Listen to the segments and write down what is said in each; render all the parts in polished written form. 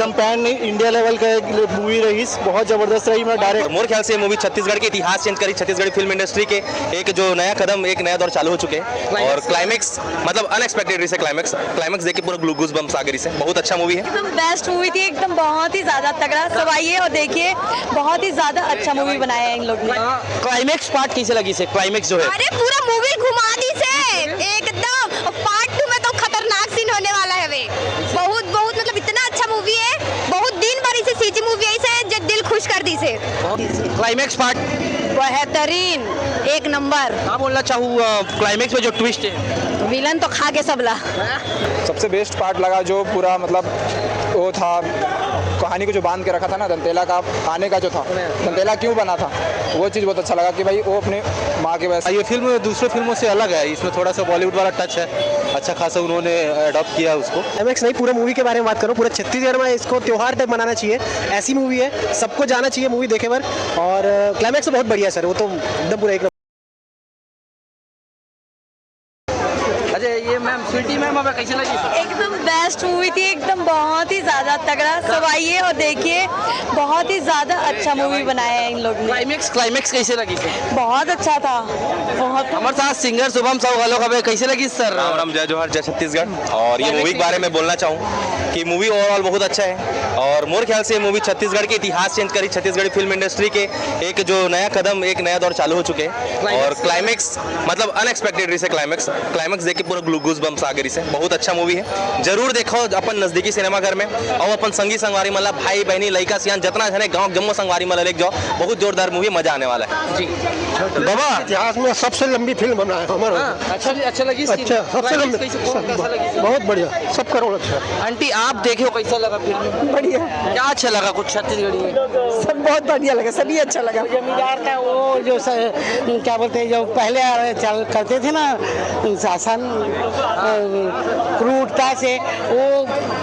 एकदम pan India level का एक मूवी रही, बहुत जबरदस्त रही। मैं डायरेक्ट मोर ख्याल से ये मूवी छत्तीसगढ़ के इतिहास चेंज करी, छत्तीसगढ़ी फिल्म इंडस्ट्री के एक जो नया कदम, एक नया दौर चालू हो चुके हैं। और क्लाइमेक्स मतलब अनएक्सपेक्टेड से क्लाइमेक्स देख के पूरा ग्लूगूज बम्स आ गई से। बहुत अच्छा मूवी है, एकदम बेस्ट मूवी थी, एकदम बहुत ही ज्यादा तगड़ा। सब आइए और देखिए, बहुत ही ज्यादा अच्छा मूवी बनाया है इन लोगों ने। क्लाइमेक्स पार्ट कैसे लगी से? क्लाइमेक्स जो है अरे पूरा मूवी घुमा दी से एकदम। पार्ट 2 में तो खतरनाक सीन होने वाला है वे। बहुत बहुत मतलब इतना अच्छा मूवी है, बहुत दिन भर इसे सीजी मूवी है, इसे जो दिल खुश कर दी से। क्लाइमेक्स पार्ट बेहतरीन, एक नंबर। हाँ बोलना चाहूँ, क्लाइमेक्स में जो ट्विस्ट है, विलन तो खा के सबला। सबसे बेस्ट पार्ट लगा जो पूरा मतलब वो था, कहानी को जो बांध के रखा था ना, दंतेला का आने का जो था, दंतेला क्यों बना था, वो चीज़ बहुत अच्छा लगा कि भाई वो अपने माँ के वजह से। ये फिल्म दूसरे फिल्मों से अलग है, इसमें थोड़ा सा बॉलीवुड वाला टच है, अच्छा खासा उन्होंने अडॉप्ट किया उसको। क्लाइमेक्स नहीं, पूरे मूवी के बारे में बात करो। पूरा छत्तीसगढ़ में इसको त्योहार टाइप मनाना चाहिए, ऐसी मूवी है, सबको जाना चाहिए मूवी देखे पर। और क्लाइमेक्स तो बहुत बढ़िया है सर, वो तो एकदम पूरा एक। अच्छा ये मैम स्वीटी मैम अब कैसे लगी? एकदम बेस्ट मूवी थी, एकदम बहुत ही ज्यादा तगड़ा। सब आइए और देखिए, बहुत ही ज्यादा अच्छा मूवी बनाया है इन लोगों ने। क्लाइमेक्स कैसे लगी? बहुत अच्छा था, बहुत। हमारे साथ सिंगर शुभम साहू गलो खबे कैसे लगी सर? राम राम, जय जोहर, जय छत्तीसगढ़। और ये मूवी के बारे में बोलना चाहूँ कि मूवी ओवरऑल बहुत अच्छा है। और मोर ख्याल से ये मूवी छत्तीसगढ़ के इतिहास चेंज करी, छत्तीसगढ़ी फिल्म इंडस्ट्री के एक जो नया कदम, एक नया दौर चालू हो चुके हैं। और क्लाइमेक्स मतलब अनएक्सपेक्टेड से क्लाइमेक्स देख के पूरा ग्लूगूज बम्स आ गई से। बहुत अच्छा मूवी है, जरूर देखो अपन नजदीकी सिनेमा घर में। और अपन संगी संगवारी मतलब भाई बहनी लड़का सियान जितना जने गाँव जम्मू संगवारी मतलब लेके जाओ, बहुत जोरदार मूवी, मजा आने वाला है जी। बाबा इतिहास में सबसे लंबी फिल्म बना है हमारा। अच्छा लगी, अच्छा सबसे लंबी, बहुत बढ़िया, सब करोड़ अच्छा। आंटी आप देखे हो कैसा लगा फिल्म? बढ़िया, क्या अच्छा लगा कुछ छत्तीसगढ़ी में? सब बहुत बढ़िया लगा, सभी अच्छा लगा। जमींदार का वो जो क्या बोलते हैं, जो पहले करते थे ना शासन क्रूरता से, वो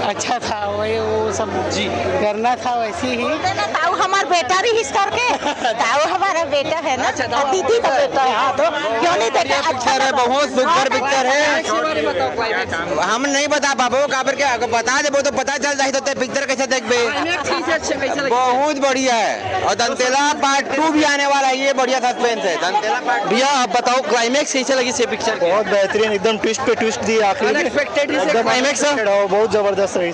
अच्छा था। वो सब जी करना था वैसे ही। ताऊ हमारा बेटा भी हिस करके, ताऊ हमारा बेटा है ना, दीदी का बेटा है। हाँ तो क्यों नहीं देखा? अच्छा है, बहुत सुंदर पिक्चर है। हम नहीं बता पाबो काबर के बता देबो तो पता चल जाए तो पिक्चर कैसे देखबे। बहुत बढ़िया है। और दंतेला पार्ट 2 भी आने वाला है, ये बढ़िया सस्पेंस है दंतेला पार्ट। भैया आप बताओ क्लाइमेक्स कैसे लगी से पिक्चर? बहुत बेहतरीन, एकदम ट्विस्ट पे ट्विस्ट दिया आखिर में, एकदम क्लाइमेक्स बहुत जबरदस्त रही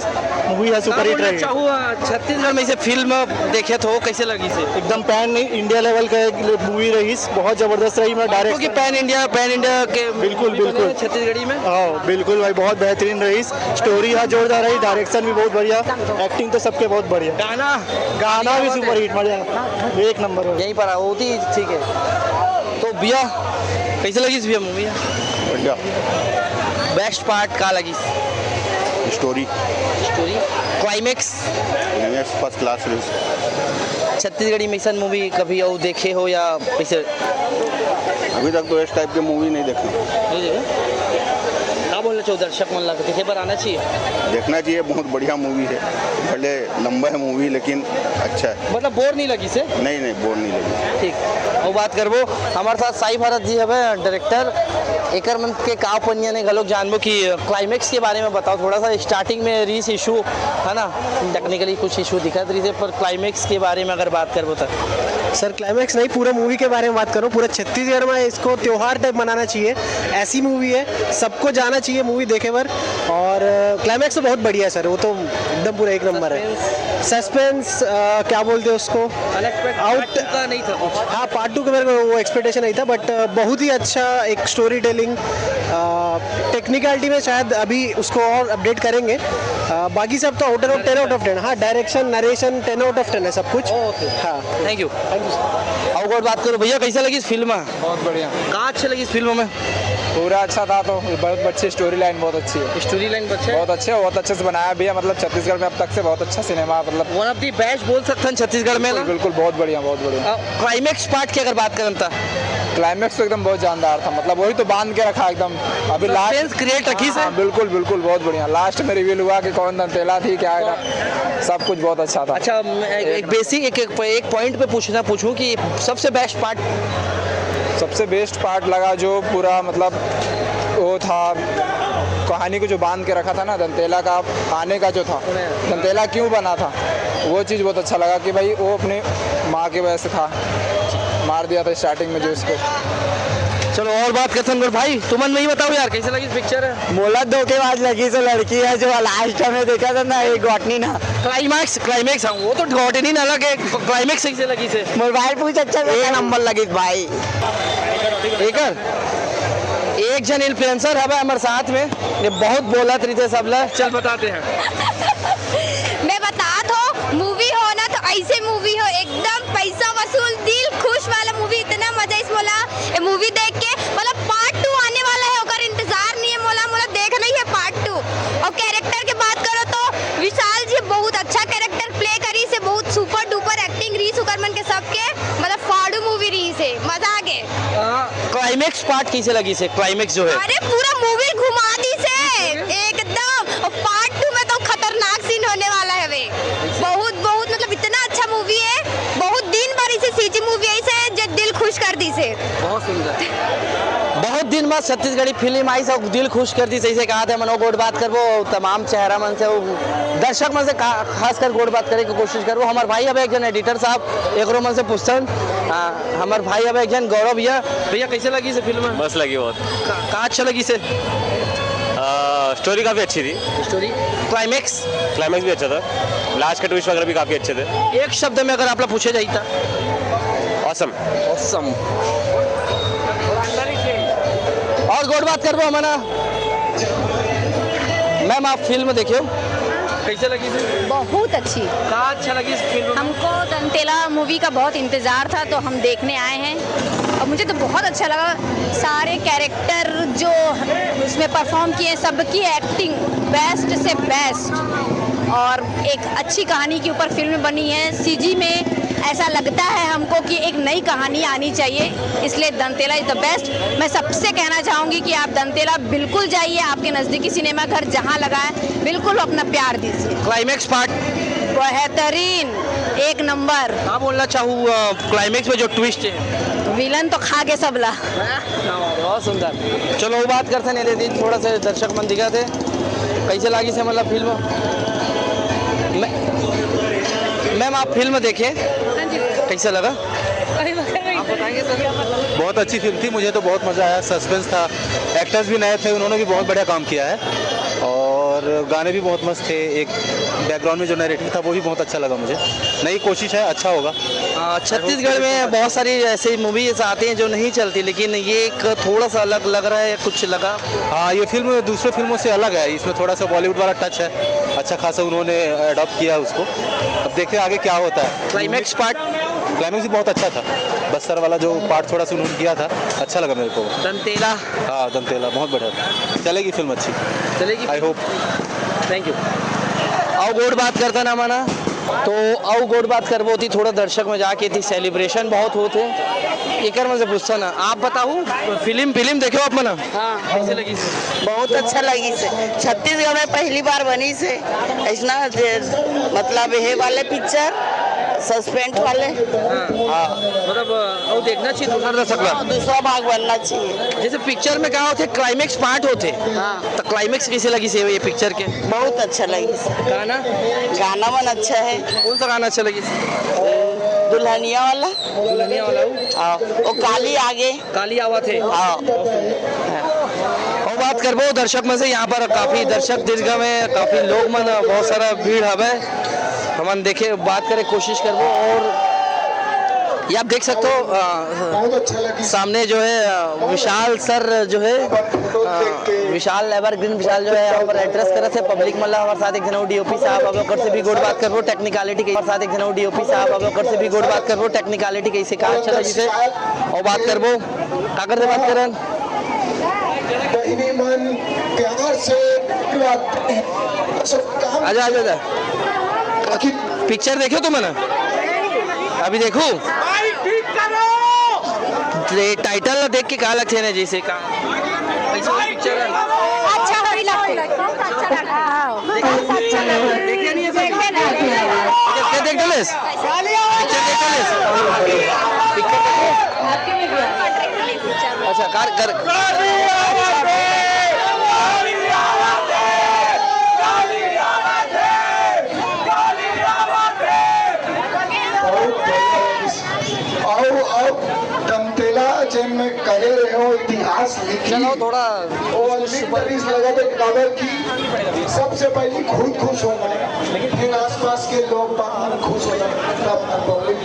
मूवी है, सुपर हिट रही। छत्तीसगढ़ में से फिल्म देखे तो कैसे लगी से? एकदम पैन इंडिया लेवल का एक मूवी रही, बहुत जबरदस्त रही। मैं डायरेक्ट क्योंकि पैन इंडिया के बिल्कुल छत्तीसगढ़ी में। हाँ बिल्कुल भाई, बहुत बेहतरीन रही, स्टोरी यहाँ जोरदार रही, डायरेक्शन भी बहुत बढ़िया, एक्टिंग तो सबके बहुत बढ़िया, गाना भी सुपर हिट, मजा एक नंबर है। यहीं पर होती ठीक है। तो भैया कैसे लगी भैया मूवी? बढ़िया। बेस्ट पार्ट का लगी? स्टोरी क्लाइमेक्स फर्स्ट क्लास रही। छत्तीसगढ़ी मिशन मूवी कभी और देखे हो या कैसे? अभी तक तो इस टाइप की मूवी नहीं देखी। नहीं देखे? क्या बोलना चाहो दर्शक मन लगा देखे पर आना चाहिए? देखना चाहिए, बहुत बढ़िया मूवी है। भले लंबा है मूवी लेकिन अच्छा है। मतलब बोर नहीं लगी से? नहीं बोर नहीं लगी। ठीक वो बात करबो। हमारे साथ साई भारत जी है डायरेक्टर, एकर मन के का पनिया ने गलोक जानबो कि क्लाइमेक्स के बारे में बताओ थोड़ा सा। स्टार्टिंग में रीस इशू है ना, टेक्निकली कुछ इशू दिखा रही थे, पर क्लाइमेक्स के बारे में अगर बात करबो तो सर क्लाइमेक्स नहीं, पूरे मूवी के बारे में बात करो। पूरा छत्तीसगढ़ में इसको त्योहार टाइप मनाना चाहिए, ऐसी मूवी है, सबको जाना चाहिए मूवी देखे पर। और क्लाइमेक्स तो बहुत बढ़िया है सर, वो तो एकदम पूरा एक नंबर है। सस्पेंस क्या बोलते हैं उसको, आउट का नहीं था। हाँ पार्ट 2 के मेरे को वो एक्सपेक्टेशन नहीं था, बट बहुत ही अच्छा एक स्टोरी टेलिंग, टेक्निकलिटी में शायद अभी उसको और अपडेट करेंगे। बाकी सब तो आउट ऑफ 10 आउट ऑफ 10। हाँ डायरेक्शन, नरेशन 10 आउट ऑफ 10 है सब कुछ। हाँ थैंक यू। और बात करो भैया कैसा लगी इस फिल्म में? बहुत बढ़िया। कहाँ अच्छी लगी इस फिल्म में? पूरा अच्छा था, तो बहुत अच्छी स्टोरी लाइन, बहुत अच्छी है। स्टोरी लाइन बहुत अच्छे से बनाया भी है। मतलब छत्तीसगढ़ में अब तक से बहुत अच्छा सिनेमा, मतलब वन ऑफ दी बेस्ट बोल सकते हैं छत्तीसगढ़ में। बिल्कुल बहुत बढ़िया। क्लाइमेक्स पार्ट की अगर बात करें तो क्लाइमेक्स तो एकदम बहुत जानदार था, मतलब वही तो बांध के रखा एकदम। अभी लास्ट क्रिएट रखी से। बिल्कुल बहुत बढ़िया। लास्ट में रिवील हुआ कि कौन दंतेला थी, क्या था, सब कुछ बहुत अच्छा था। अच्छा एक बेसिक एक पॉइंट पे पूछूं कि सबसे बेस्ट पार्ट लगा जो पूरा मतलब वो था, कहानी को जो बांध के रखा था ना, दंतेला का आने का जो था, दंतेला क्यों बना था, वो चीज़ बहुत अच्छा लगा कि भाई वो अपने माँ की वजह से था, मार दिया था स्टार्टिंग में जो इसको। चलो और बात करते हैं भाई, तुमन नहीं बताओ यार कैसे लगी पिक्चर है? मोला धोखेबाज लगी सो लड़की है जो लास्ट में देखा था ना, एक गॉटनी ना क्लाइमैक्स वो तो गॉटनी ना अलग है, क्लाइमैक्स कैसे लगी से? मोबाइल पूछ अच्छा एक नंबर लगी भाई। एक जन इन्फ्लुएंसर है हमारे साथ में, ये बहुत बोलत रही थे सब लोग, चल बताते हैं। मैं बता दो, मूवी हो ना तो ऐसे मूवी हो, एकदम पैसा वसूल दिल खुश वाला मूवी। इतना मजा इस मोला ये मूवी देख के, मतलब पार्ट 2 आने वाला है, ओकर इंतजार नहीं है मोला, मोला देख नहीं है पार्ट 2। और कैरेक्टर की बात करो तो विशाल जी बहुत अच्छा कैरेक्टर प्ले करी से, बहुत सुपर डुपर एक्टिंग रही सुकरमन के सबके, मतलब फाड़ू मूवी रही से, मजा आ गए। क्लाइमैक्स पार्ट कैसे लगी से? क्लाइमैक्स जो है अरे पूरा मूवी घुमा दी से एकदम, और पार्ट 2 में तो खतरनाक सीन होने वाला है वे, बहुत बहुत मतलब इतना अच्छा मूवी है, बहुत दिन भर इसे सीजी मूवी आई से जो दिल खुश कर दी से। बहुत सुंदर, बहुत दिन बाद छत्तीसगढ़ी फिल्म आई सब दिल खुश कर दी, सही से कहा था मनो गोड बात कर वो तमाम चेहरा मन से वो दर्शक मन से खास कर गोड बात करे की कोशिश कर वो हमारे भाई अब एक जन एडिटर साहब एक मन से पूछतन, हमारे भाई अब एक जन गौरव भैया कैसे लगी से फिल्म? मस्त लगी बहुत। कहाँ अच्छा लगी से? स्टोरी काफ़ी अच्छी थी, स्टोरी क्लाइमैक्स भी अच्छा था, लास्ट के ट्विस्ट वगैरह भी काफ़ी अच्छे थे। एक शब्द में अगर आप लोग पूछे जाता? ऑसम। और गोड बात कर वो हमारा मैम, आप फिल्म देखियो कैसे लगी थी? बहुत अच्छी। कहाँ अच्छा लगी इस फिल्म में? हमको दंतेला मूवी का बहुत इंतज़ार था तो हम देखने आए हैं और मुझे तो बहुत अच्छा लगा। सारे कैरेक्टर जो उसमें परफॉर्म किए, सबकी एक्टिंग बेस्ट से बेस्ट, और एक अच्छी कहानी के ऊपर फिल्म बनी है। सीजी में ऐसा लगता है हमको कि एक नई कहानी आनी चाहिए, इसलिए दंतेला इज़ द बेस्ट। मैं सबसे कहना चाहूँगी कि आप दंतेला बिल्कुल जाइए, आपके नज़दीकी सिनेमा घर जहाँ लगा है बिल्कुल अपना प्यार दीजिए। क्लाइमैक्स पार्ट बेहतरीन, एक नंबर। हाँ बोलना चाहूँ क्लाइमैक्स में जो ट्विस्ट है, विलन तो खा के सबला। बहुत सुंदर। चलो वो बात करते नहीं दिन थोड़ा सा दर्शक मन दिखा थे कैसे लगी से मतलब फिल्म? मैम आप फिल्म देखे कैसा लगा? आप बताएंगे सर? बहुत अच्छी फिल्म थी, मुझे तो बहुत मज़ा आया, सस्पेंस था, एक्टर्स भी नए थे, उन्होंने भी बहुत बढ़िया काम किया है, और गाने भी बहुत मस्त थे, एक बैकग्राउंड में जो नैरेटिव था वो भी बहुत अच्छा लगा मुझे। नई कोशिश है, अच्छा होगा। छत्तीसगढ़ में बहुत सारी ऐसी मूवीज आती हैं जो नहीं चलती, लेकिन ये एक थोड़ा सा अलग लग रहा है, कुछ लगा? हाँ, ये फिल्म दूसरे फिल्मों से अलग है, इसमें थोड़ा सा बॉलीवुड वाला टच है, अच्छा खासा उन्होंने अडॉप्ट किया उसको। अब देखते हैं आगे क्या होता है। क्लाइमैक्स भी बहुत अच्छा था, बस्तर वाला जो पार्ट थोड़ा सा उन्होंने किया था, अच्छा लगा मेरे को। दंतेला, हाँ दंतेला बहुत बढ़िया था, चलेगी फिल्म अच्छी चलेगी, आई होप। Thank you. आओ गोड बात करता ना माना तो आओ गोड बात कर होती थोड़ा दर्शक में जाके थी, सेलिब्रेशन बहुत होते एक से पूछता ना। आप बताओ फिल्म देखो आप मना? हाँ कैसे लगी से? बहुत अच्छा लगी से, छत्तीसगढ़ में पहली बार बनी से ऐसा मतलब ये वाले पिक्चर सस्पेंस वाले। हाँ मतलब वो देखना चाहिए दूसरा दर्शक ला। दूसरा भाग बनना चाहिए। जैसे पिक्चर में कहा होते क्लाइमैक्स पार्ट होते, हाँ तो क्लाइमैक्स कैसे लगी से ये पिक्चर के? बहुत अच्छा लगी से। गाना मन अच्छा है। कौन सा गाना अच्छा लगी? दुल्हनिया वाला। दुल्हनिया वाला हाँ, वो काली आगे काली आवा थे। हाँ। और बात करबो दर्शक में से, यहाँ पर काफी दर्शक दीर्घ में काफी लोग मन बहुत सारा भीड़ हवे, हम देखे बात करे कोशिश करबो। और ये आप देख सकते हो सामने जो है विशाल सर जो है, विशाल एवरग्रीन विशाल जो है यहाँ पर एड्रेस करे थे पब्लिक मतलब हमारे साथ एक जन डीओपी साहब अब कर से भी गोड बात करबो टेक्निकलिटी के साथ एक जन डीओपी साहब अब कर से भी गोड बात करबो टेक्निकलिटी कैसे कहा चला जिसे और बात करबो का करते बात करन आजा आजा आजा पिक्चर देखो तुम ना अभी देखो टाइटल देख के कहा लगते हैं जैसे का पिक्चर अच्छा देखिए नहीं है देख डलेस अच्छा कर मतलब दंतेला जिन में करे रहे हो इतिहास लिखी चलो थोड़ा और लगा तो काबर की सबसे पहले खुद खुश होना है, फिर आसपास के लोग खुश होना है, तब पब्लिक